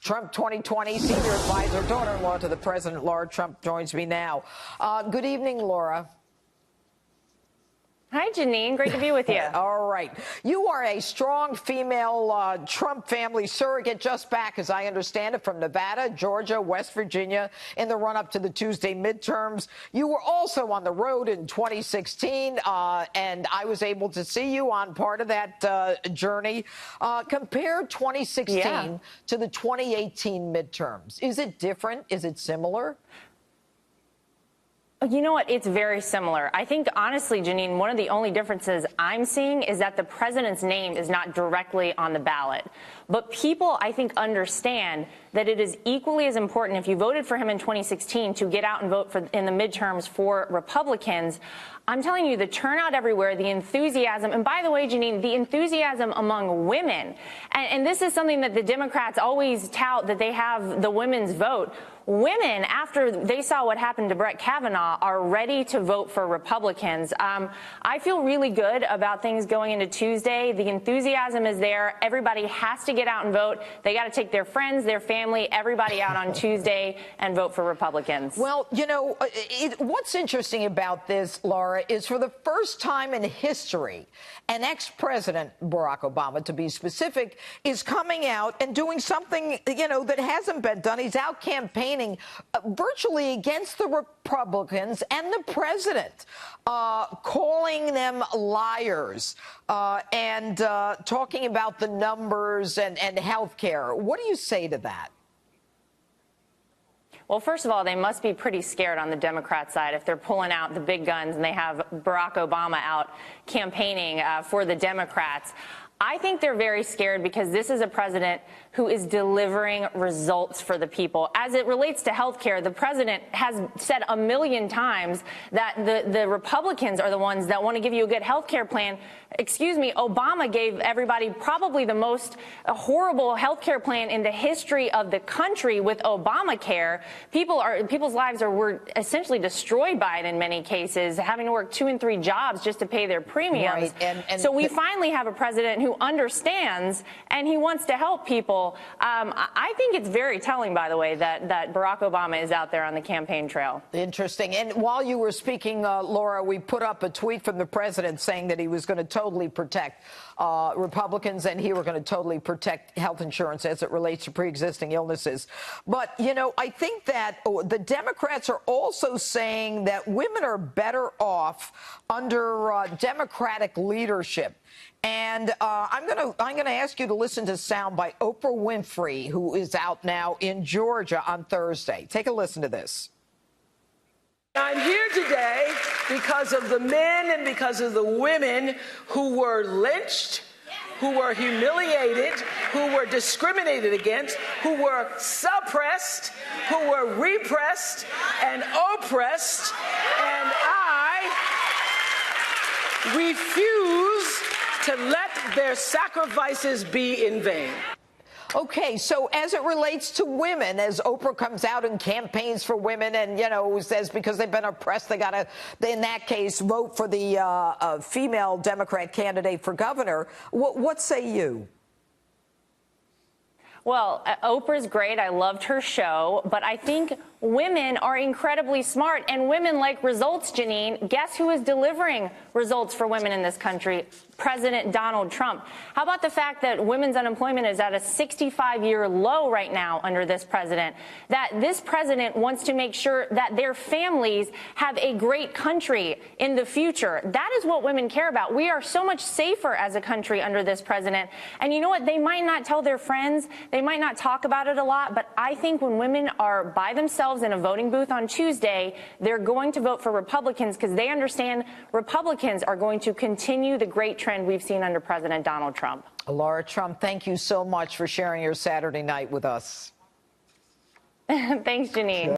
Trump 2020 senior advisor, daughter-in-law to the president, Lara Trump, joins me now. Good evening, Laura. Hi, Janine. Great to be with you. All right. You are a strong female Trump family surrogate, just back, as I understand it, from Nevada, Georgia, West Virginia, in the run-up to the Tuesday midterms. You were also on the road in 2016, and I was able to see you on part of that journey. Compare 2016 to the 2018 midterms. Is it different? Is it similar? You know what? It's very similar. I think, honestly, Janine, one of the only differences I'm seeing is that the president's name is not directly on the ballot. But people, I think, understand that it is equally as important, if you voted for him in 2016, to get out and vote in the midterms for Republicans. I'm telling you, the turnout everywhere, the enthusiasm, and by the way, Janine, the enthusiasm among women, and this is something that the Democrats always tout, that they have the women's vote. Women, after they saw what happened to Brett Kavanaugh, are ready to vote for Republicans. I feel really good about things going into Tuesday. The enthusiasm is there. Everybody has to get out and vote. They got to take their friends, their family, everybody out on Tuesday and vote for Republicans. Well, you know, what's interesting about this, Laura, is for the first time in history, an ex-president, Barack Obama, to be specific, is coming out and doing something, you know, that hasn't been done. He's out campaigning virtually against the Republicans and the president, calling them liars and talking about the numbers and health care. What do you say to that? Well, first of all, they must be pretty scared on the Democrat side if they're pulling out the big guns and they have Barack Obama out campaigning for the Democrats. I think they're very scared because this is a president who is delivering results for the people. As it relates to health care, the president has said a million times that the Republicans are the ones that want to give you a good health care plan. Excuse me, Obama gave everybody probably the most horrible health care plan in the history of the country with Obamacare. People's lives were essentially destroyed by it in many cases, having to work 2 and 3 jobs just to pay their premiums. Right. So we finally have a president who understands and he wants to help people. I think it's very telling, by the way, that Barack Obama is out there on the campaign trail. Interesting. And while you were speaking, Laura, we put up a tweet from the president saying that he was going to totally protect Republicans and he were going to totally protect health insurance as it relates to pre-existing illnesses. But, you know, I think that the Democrats are also saying that women are better off under Democratic leadership. And I'm going to ask you to listen to sound by Oprah Winfrey, who is out now in Georgia on Thursday. Take a listen to this. I'm here today because of the men and because of the women who were lynched, who were humiliated, who were discriminated against, who were suppressed, who were repressed and oppressed, and I refuse to let their sacrifices be in vain. Okay, so as it relates to women, as Oprah comes out and campaigns for women and, you know, says because they've been oppressed, they got to, in that case, vote for the female Democrat candidate for governor. What say you? Well, Oprah's great. I loved her show. But I think women are incredibly smart. And women like results, Janine. Guess who is delivering results for women in this country? President Donald Trump. How about the fact that women's unemployment is at a 65-year low right now under this president? That this president wants to make sure that their families have a great country in the future. That is what women care about. We are so much safer as a country under this president. And you know what? They might not tell their friends. They might not talk about it a lot. But I think when women are by themselves in a voting booth on Tuesday, they're going to vote for Republicans because they understand Republicans are going to continue the great trend we've seen under President Donald Trump. Lara Trump, thank you so much for sharing your Saturday night with us. Thanks, Janine.